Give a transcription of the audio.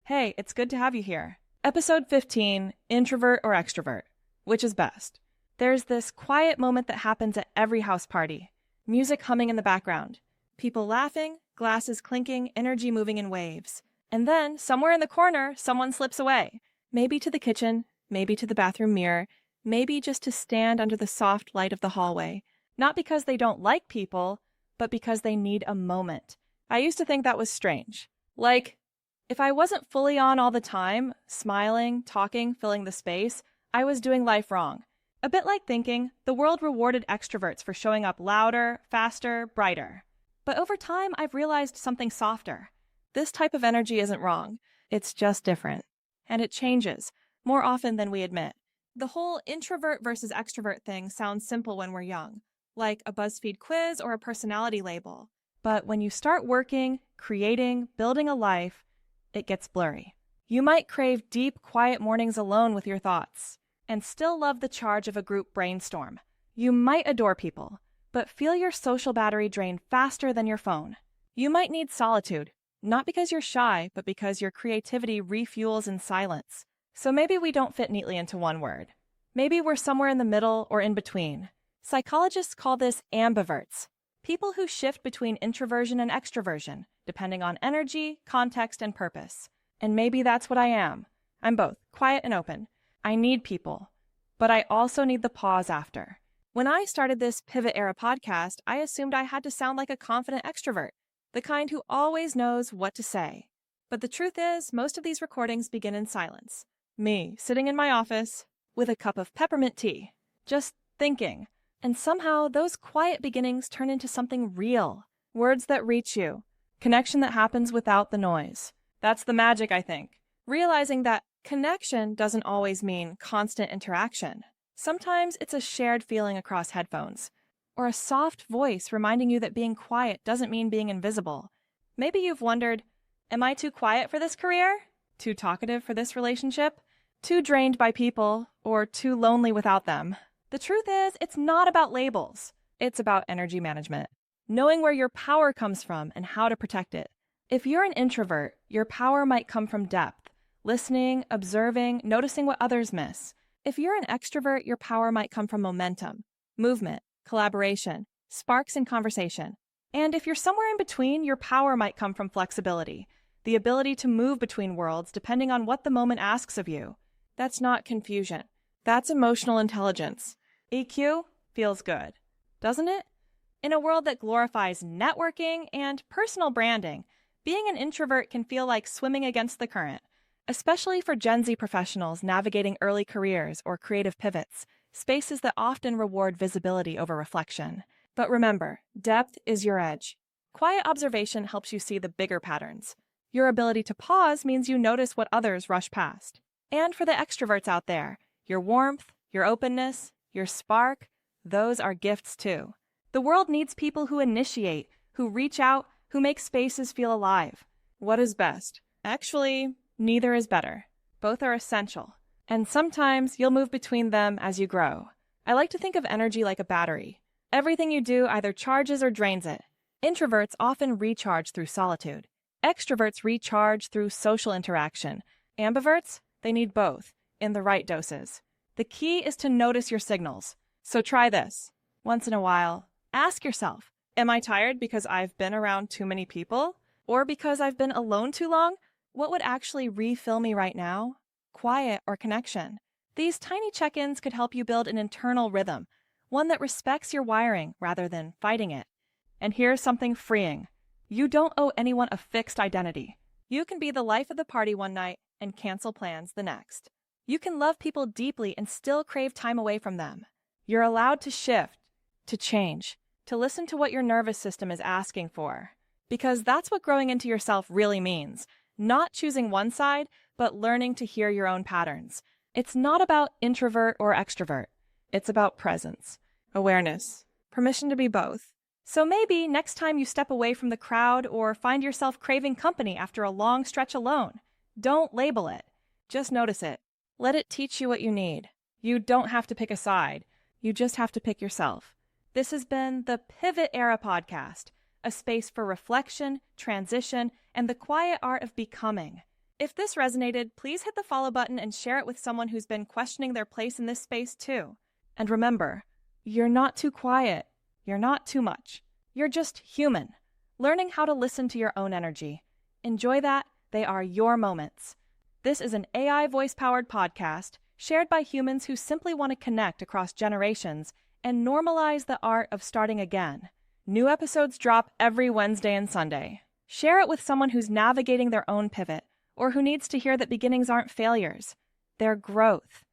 Hey, it's good to have you here. Episode 15, Introvert or Extrovert? Which is best? There's this quiet moment that happens at every house party. Music humming in the background. People laughing, glasses clinking, energy moving in waves. And then, somewhere in the corner, someone slips away. Maybe to the kitchen, maybe to the bathroom mirror, maybe just to stand under the soft light of the hallway. Not because they don't like people, but because they need a moment. I used to think that was strange. Like, if I wasn't fully on all the time, smiling, talking, filling the space, I was doing life wrong. A bit like thinking the world rewarded extroverts for showing up louder, faster, brighter. But over time, I've realized something softer. This type of energy isn't wrong. It's just different. And it changes, more often than we admit. The whole introvert versus extrovert thing sounds simple when we're young, like a BuzzFeed quiz or a personality label. But when you start working, creating, building a life, it gets blurry. You might crave deep, quiet mornings alone with your thoughts, and still love the charge of a group brainstorm. You might adore people, but feel your social battery drain faster than your phone. You might need solitude, not because you're shy, but because your creativity refuels in silence. So maybe we don't fit neatly into one word. Maybe we're somewhere in the middle or in between. Psychologists call this ambiverts. People who shift between introversion and extroversion, depending on energy, context, and purpose. And maybe that's what I am. I'm both, quiet and open. I need people, but I also need the pause after. When I started this Pivot Era podcast, I assumed I had to sound like a confident extrovert, the kind who always knows what to say. But the truth is, most of these recordings begin in silence. Me, sitting in my office, with a cup of peppermint tea, just thinking. And somehow, those quiet beginnings turn into something real. Words that reach you. Connection that happens without the noise. That's the magic, I think. Realizing that connection doesn't always mean constant interaction. Sometimes it's a shared feeling across headphones, or a soft voice reminding you that being quiet doesn't mean being invisible. Maybe you've wondered, am I too quiet for this career? Too talkative for this relationship? Too drained by people, or too lonely without them? The truth is, it's not about labels. It's about energy management. Knowing where your power comes from and how to protect it. If you're an introvert, your power might come from depth, listening, observing, noticing what others miss. If you're an extrovert, your power might come from momentum, movement, collaboration, sparks in conversation. And if you're somewhere in between, your power might come from flexibility, the ability to move between worlds depending on what the moment asks of you. That's not confusion. That's emotional intelligence. EQ feels good, doesn't it? In a world that glorifies networking and personal branding, being an introvert can feel like swimming against the current, especially for Gen Z professionals navigating early careers or creative pivots, spaces that often reward visibility over reflection. But remember, depth is your edge. Quiet observation helps you see the bigger patterns. Your ability to pause means you notice what others rush past. And for the extroverts out there, your warmth, your openness, your spark, those are gifts too. The world needs people who initiate, who reach out, who make spaces feel alive. What is best? Actually, neither is better. Both are essential. And sometimes you'll move between them as you grow. I like to think of energy like a battery. Everything you do either charges or drains it. Introverts often recharge through solitude. Extroverts recharge through social interaction. Ambiverts, they need both, in the right doses. The key is to notice your signals. So try this. Once in a while, ask yourself, am I tired because I've been around too many people? Or because I've been alone too long? What would actually refill me right now? Quiet or connection? These tiny check-ins could help you build an internal rhythm, one that respects your wiring rather than fighting it. And here's something freeing. You don't owe anyone a fixed identity. You can be the life of the party one night and cancel plans the next. You can love people deeply and still crave time away from them. You're allowed to shift, to change, to listen to what your nervous system is asking for. Because that's what growing into yourself really means. Not choosing one side, but learning to hear your own patterns. It's not about introvert or extrovert. It's about presence, awareness, permission to be both. So maybe next time you step away from the crowd or find yourself craving company after a long stretch alone, don't label it. Just notice it. Let it teach you what you need. You don't have to pick a side. You just have to pick yourself. This has been the Pivot Era podcast, a space for reflection, transition, and the quiet art of becoming. If this resonated, please hit the follow button and share it with someone who's been questioning their place in this space too. And remember, you're not too quiet. You're not too much. You're just human, learning how to listen to your own energy. Enjoy that. They are your moments. This is an AI voice-powered podcast shared by humans who simply want to connect across generations and normalize the art of starting again. New episodes drop every Wednesday and Sunday. Share it with someone who's navigating their own pivot or who needs to hear that beginnings aren't failures. They're growth.